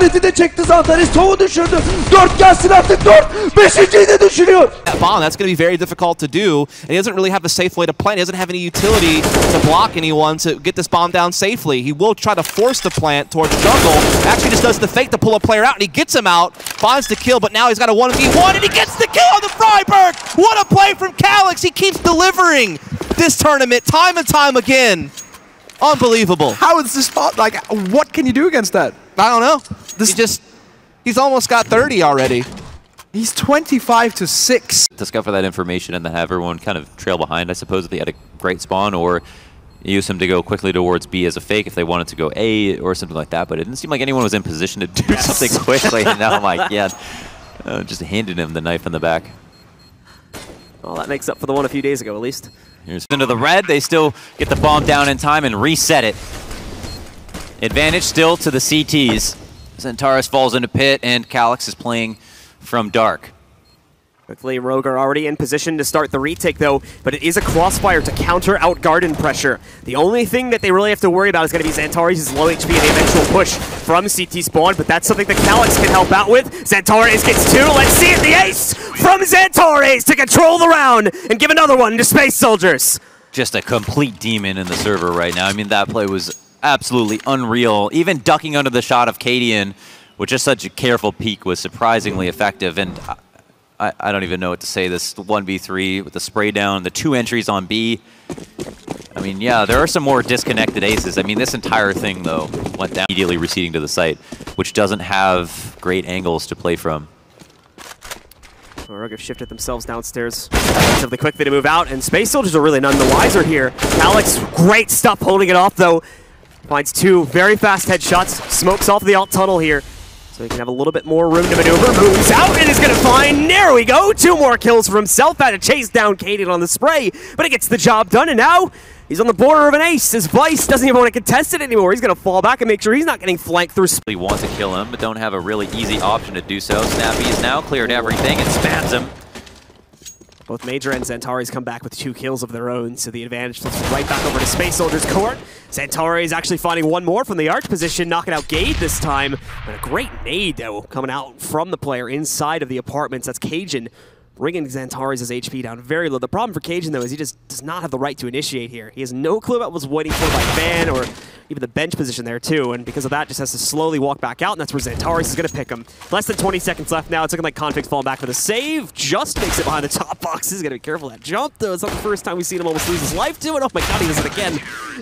işareti de çekti Xantares. Tovu düşürdü. 4 gelsin artık 4. 5.'yi de düşürüyor. That bomb, that's going to be very difficult to do. And he doesn't really have a safe way to plant. He doesn't have any utility to block anyone to get this bomb down safely. He will try to force the plant towards the jungle. Actually just does the fake to pull a player out, and he gets him out. Finds the kill, but now he's got a 1v1, and he gets the kill on the Freiburg! What a play from Calix! He keeps delivering this tournament time and time again. Unbelievable. How is this spot? Like, what can you do against that? I don't know. He's almost got 30 already. He's 25-6. Discover that information and then have everyone kind of trail behind, I suppose, if they had a great spawn, or use him to go quickly towards B as a fake if they wanted to go A or something like that. But it didn't seem like anyone was in position to do something quickly. And now I'm like, yeah, just handed him the knife in the back. Well, that makes up for the one a few days ago, at least. Here's into the red. They still get the bomb down in time and reset it. Advantage still to the CTs. XANTARES falls into pit, and Calix is playing from dark. Quickly, Rogue are already in position to start the retake, though, but it is a crossfire to counter out Garden pressure. The only thing that they really have to worry about is going to be XANTARES' low HP and the eventual push from CT spawn, but that's something that Calix can help out with. XANTARES gets 2. Let's see it, the ace from XANTARES to control the round and give another one to Space Soldiers. Just a complete demon in the server right now. I mean, that play was absolutely unreal. Even ducking under the shot of Cadian with just such a careful peek was surprisingly effective, and I don't even know what to say. This 1v3 with the spray down, the 2 entries on B. I mean, yeah, there are some more disconnected aces. I mean, this entire thing, though, went down immediately receding to the site, which doesn't have great angles to play from. Rogue have shifted themselves downstairs relatively quickly to move out, and Space Soldiers are really none the wiser here. Calix, great stuff holding it off, though. Finds 2 very fast headshots, smokes off the alt tunnel here. So he can have a little bit more room to maneuver. Moves out and is going to find, there we go, 2 more kills for himself. Had to chase down Cadian on the spray, but it gets the job done, and now he's on the border of an ace. His Vice doesn't even want to contest it anymore. He's going to fall back and make sure he's not getting flanked through. They want to kill him, but don't have a really easy option to do so. Snappy has now cleared everything and spams him. Both Major and XANTARES come back with 2 kills of their own, so the advantage flips right back over to Space Soldiers' court. XANTARES actually finding 1 more from the arch position, knocking out Gade this time. And a great nade, though, coming out from the player inside of the apartments. That's Cajun, bringing XANTARES' HP down very low. The problem for Cajun, though, is he just does not have the right to initiate here. He has no clue about what's waiting for by Van or even the bench position there, too. And because of that, just has to slowly walk back out, and that's where XANTARES is going to pick him. Less than 20 seconds left now. It's looking like Config's falling back for the save. Just makes it behind the top box. He's got to be careful of that jump, though. It's not the first time we've seen him almost lose his life to it. Oh my god, he does it again.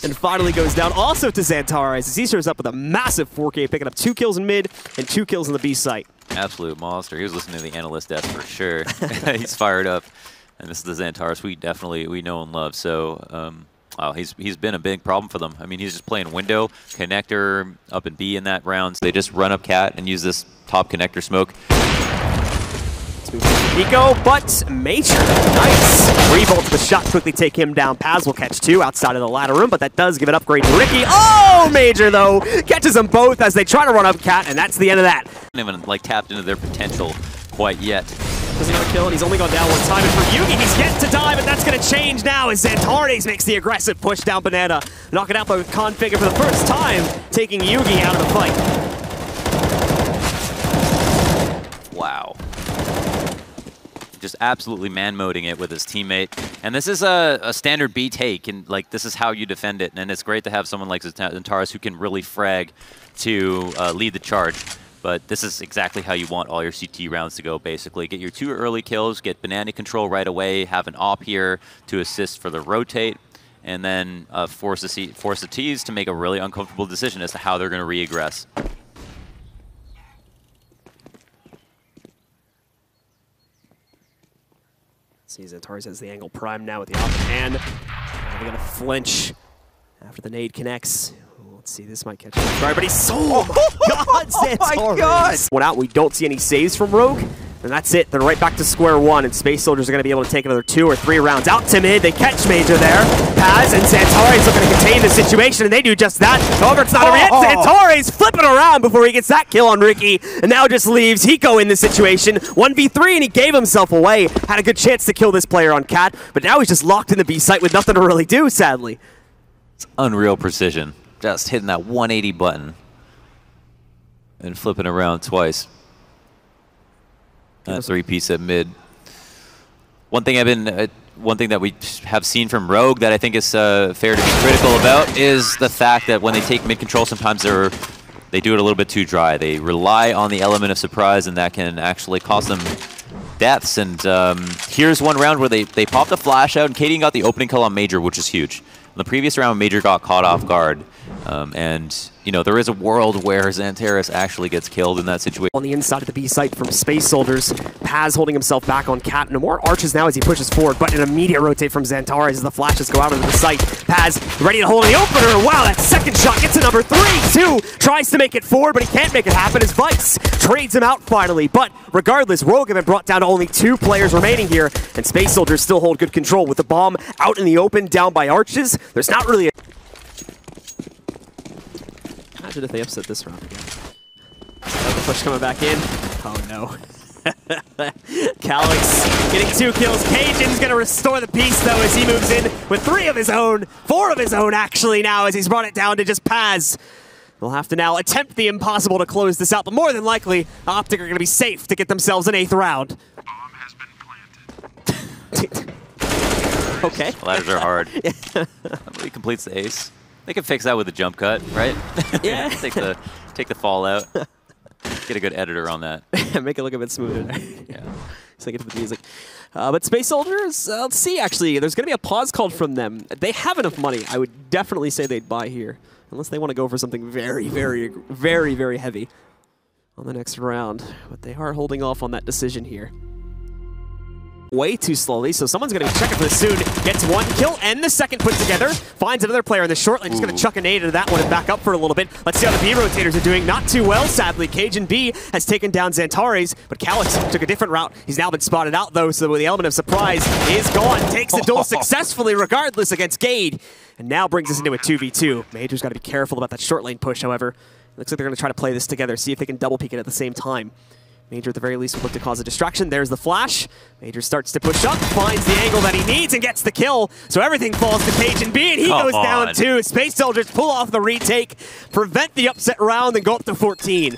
And finally goes down also to XANTARES as he shows up with a massive 4K, picking up 2 kills in mid and 2 kills in the B site. Absolute monster. He was listening to the analyst desk for sure. He's fired up. And this is the XANTARES we know and love. So, wow, he's been a big problem for them. I mean, he's just playing window, connector, up in B in that round. So they just run up Cat and use this top connector smoke. Nico, but Major, nice. Rebolt to the shot, quickly take him down. Paz will catch 2 outside of the ladder room, but that does give an upgrade to Ricky. Oh, Major, though, catches them both as they try to run up Cat, and that's the end of that. Haven't even, like, tapped into their potential quite yet. Doesn't get a kill, and he's only gone down 1 time. And for Yugi, he's yet to die, but that's going to change now as XANTARES makes the aggressive push down Banana. Knock it out by Config for the first time, taking Yugi out of the fight. Wow. Just absolutely man-moding it with his teammate. And this is a standard B take, and like this is how you defend it. And it's great to have someone like XANTARES who can really frag to lead the charge. But this is exactly how you want all your CT rounds to go, basically. Get your 2 early kills, get banana control right away, have an AWP here to assist for the rotate, and then force the Ts to make a really uncomfortable decision as to how they're going to re-aggress. XANTARES has the angle prime now with the AWP in hand. They're going to flinch after the nade connects. Let's see, this might catch him. Right, but he's so... Oh my god! One out, we don't see any saves from Rogue. And that's it. They're right back to square 1, and Space Soldiers are going to be able to take another 2 or 3 rounds. Out to mid, they catch Major there. Paz and XANTARES looking to contain the situation, and they do just that. However, it's not over yet. XANTARES flipping around before he gets that kill on Ricky, and now just leaves Hiko in this situation. 1v3, and he gave himself away. Had a good chance to kill this player on Cat, but now he's just locked in the B site with nothing to really do, sadly. It's unreal precision. Just hitting that 180 button. and flipping around twice. That three-piece at mid. One thing that we have seen from Rogue that I think is fair to be critical about is the fact that when they take mid control, sometimes they do it a little bit too dry. They rely on the element of surprise, and that can actually cost them deaths. And here's one round where they popped a flash out, and KD got the opening kill on Major, which is huge. In the previous round, Major got caught off guard. And, you know, there is a world where XANTARES actually gets killed in that situation. On the inside of the B site from Space Soldiers, Paz holding himself back on Cat. No more arches now as he pushes forward, but an immediate rotate from XANTARES as the flashes go out into the site. Paz ready to hold the opener. Wow, that second shot gets to number 3. 2 tries to make it 4, but he can't make it happen as Vice trades him out finally. But regardless, Rogue have been brought down to only 2 players remaining here, and Space Soldiers still hold good control with the bomb out in the open, down by arches. There's not really a... Imagine if they upset this round again. The push coming back in. Oh no. Calyx getting 2 kills. Cajun's going to restore the peace though as he moves in with 3 of his own. 4 of his own actually now as he's brought it down to just Paz. They'll have to now attempt the impossible to close this out, but more than likely, Optic are going to be safe to get themselves an 8th round. The bomb has been planted. Okay. Ladders are hard. He completes the ace. They can fix that with a jump cut, right? Yeah. take the fallout. Get a good editor on that. Make it look a bit smoother. Yeah. Sync it to the music. But Space Soldiers, let's see actually. There's going to be a pause called from them. They have enough money. I would definitely say they'd buy here. Unless they want to go for something very, very, very, very heavy on the next round. But they are holding off on that decision here. Way too slowly, so someone's going to be checking for this soon. Gets 1 kill and the second put together. Finds another player in the short lane. Just going to chuck a nade into that one and back up for a little bit. Let's see how the B rotators are doing. Not too well, sadly. Cajun B has taken down XANTARES, but Calyx took a different route. He's now been spotted out, though, so the element of surprise is gone. Takes the duel successfully, regardless, against Gade, and now brings us into a 2v2. Major's got to be careful about that short lane push, however. Looks like they're going to try to play this together, see if they can double peek it at the same time. Major, at the very least, will look to cause a distraction. There's the flash. Major starts to push up, finds the angle that he needs, and gets the kill. So everything falls to Cajun B, and he goes down too. Space Soldiers pull off the retake, prevent the upset round, and go up to 14.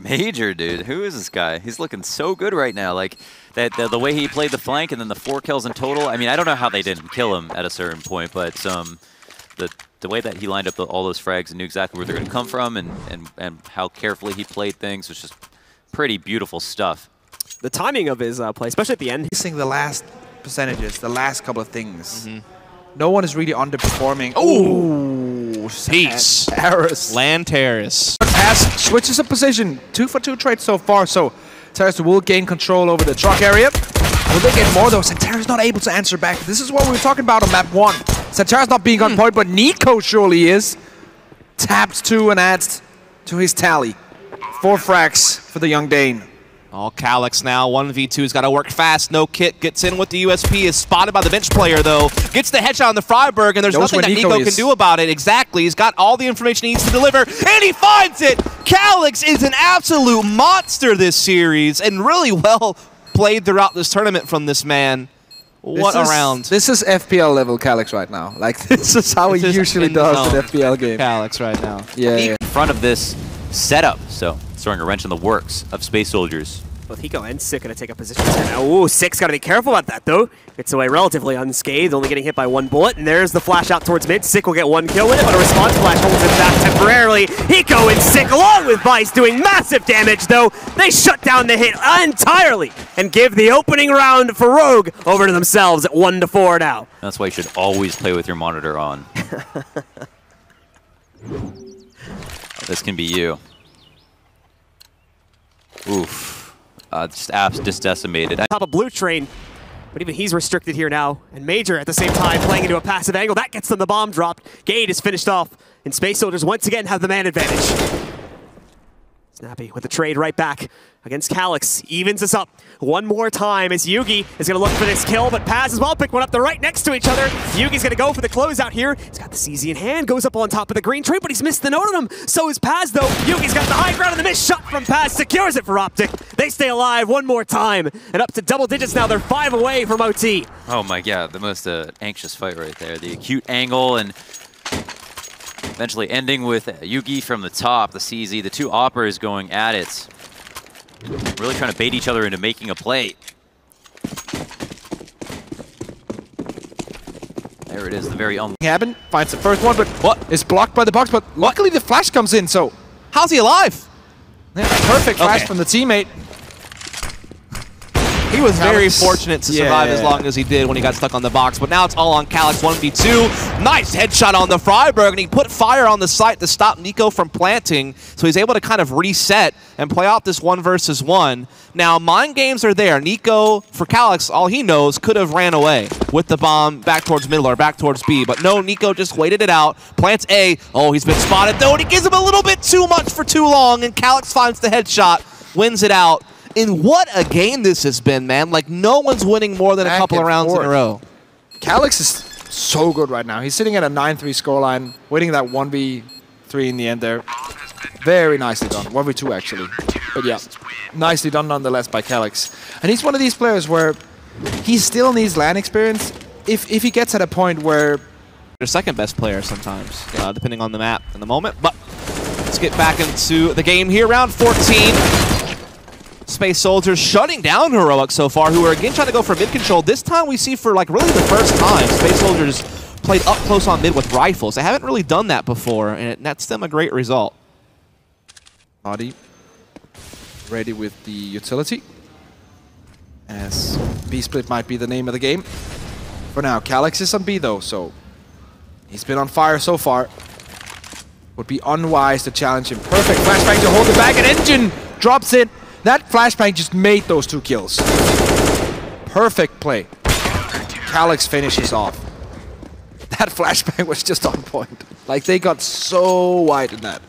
Major, dude. Who is this guy? He's looking so good right now. Like, the way he played the flank and then the 4 kills in total. I mean, I don't know how they didn't kill him at a certain point, but the way that he lined up all those frags and knew exactly where they're going to come from and how carefully he played things was just pretty beautiful stuff. The timing of his play, especially at the end. Missing the last percentages, the last couple of things. No one is really underperforming. Oh, Peace. XANTARES. Paz switches a position. 2-for-2 trade so far, so XANTARES will gain control over the truck area. Will they get more though? XANTARES not able to answer back. This is what we were talking about on map 1. XANTARES not being on point, but Nico surely is. Taps 2 and adds to his tally. 4 frags for the young Dane. All Calyx now, 1v2's got to work fast. No kit, gets in with the USP, is spotted by the bench player though. Gets the headshot on the Freiburg, and there's nothing that Nico can do about it. Exactly, he's got all the information he needs to deliver, and he finds it! Calyx is an absolute monster this series, and really well played throughout this tournament from this man. What a round. This is FPL level Calyx right now. Like, this is how he usually does an FPL game. Calyx right now. Yeah. In front of this setup, so throwing a wrench in the works of Space Soldiers. Both Hiko and Sick going to take up positions here now. Ooh, Sick's got to be careful about that, though. Gets away relatively unscathed, only getting hit by 1 bullet, and there's the flash out towards mid. Sick will get 1 kill with it, but a response flash holds him back temporarily. Hiko and Sick, along with Vice, doing massive damage, though. They shut down the hit entirely and give the opening round for Rogue over to themselves at 1-4 now. That's why you should always play with your monitor on. This can be you. Oof. Just apps just decimated. Top of Blue Train, but even he's restricted here now. And Major at the same time playing into a passive angle. That gets them the bomb dropped. Gade is finished off, and Space Soldiers once again have the man advantage. Snappy with the trade right back against Calyx. Evens us up one more time as Yugi is going to look for this kill, but Paz as well pick one up. They're right next to each other. Yugi's going to go for the closeout here. He's got the CZ in hand, goes up on top of the green trade, but he's missed the note on him. So is Paz, though. Yugi's got the high ground, and the missed shot from Paz secures it for Optic. They stay alive one more time, and up to double digits now. They're 5 away from OT. Oh my god, the most anxious fight right there. The acute angle, and Eventually ending with Yugi from the top, the CZ, the two Oppers going at it. Really trying to bait each other into making a play. There it is, the very Cabin finds the first one, but what is blocked by the box, but luckily the flash comes in, so how's he alive? yeah, perfect flash from the teammate. He was very fortunate to survive as long as he did when he got stuck on the box, but now it's all on Calyx 1v2. Nice headshot on the Freiburg, and he put fire on the site to stop Nico from planting, so he's able to kind of reset and play out this 1 versus 1. Now, mind games are there. Nico, for Calyx, all he knows, could have ran away with the bomb back towards middle or back towards B, but no, Nico just waited it out, plants A. Oh, he's been spotted, though, and he gives him a little bit too much for too long, and Calyx finds the headshot, wins it out. And what a game this has been, man. Like, no one's winning more than a couple of rounds in a row. Calyx is so good right now. He's sitting at a 9-3 scoreline, winning that 1v3 in the end there. Very nicely done. 1v2, actually. But yeah, nicely done nonetheless by Calyx. And he's one of these players where he still needs LAN experience if he gets at a point where... Their second best player sometimes, depending on the map in the moment. But let's get back into the game here. Round 14. Space Soldiers shutting down Heroic so far, who are again trying to go for mid control. This time we see for like really the first time Space Soldiers played up close on mid with rifles. They haven't really done that before, and it nets them a great result. Body ready with the utility, as B-split might be the name of the game. For now, Calyx is on B though, so he's been on fire so far. Would be unwise to challenge him. Perfect flashbang to hold it back, and NGIN drops it. That flashbang just made those 2 kills. Perfect play. Calyx finishes off. That flashbang was just on point. Like, they got so wide in that.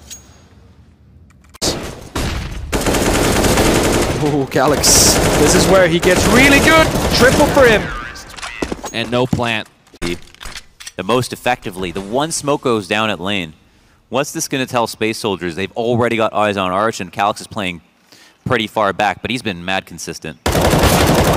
Ooh, Calyx. This is where he gets really good. Triple for him. And no plant. The most effectively. The one smoke goes down at lane. What's this going to tell Space Soldiers? They've already got eyes on Arch, and Calyx is playing pretty far back, but he's been mad consistent.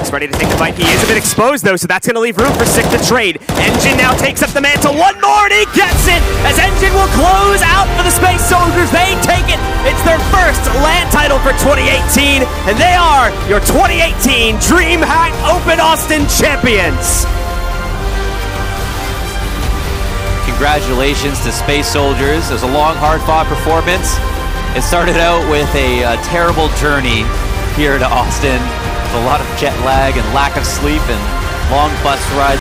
He's ready to take the fight. He is a bit exposed, though, so that's going to leave room for Sick to trade. NGIN now takes up the mantle. One more, and he gets it! As NGIN will close out for the Space Soldiers. They take it. It's their first LAN title for 2018, and they are your 2018 DreamHack Open Austin champions. Congratulations to Space Soldiers. It was a long, hard-fought performance. It started out with a terrible journey here to Austin, with a lot of jet lag and lack of sleep and long bus rides.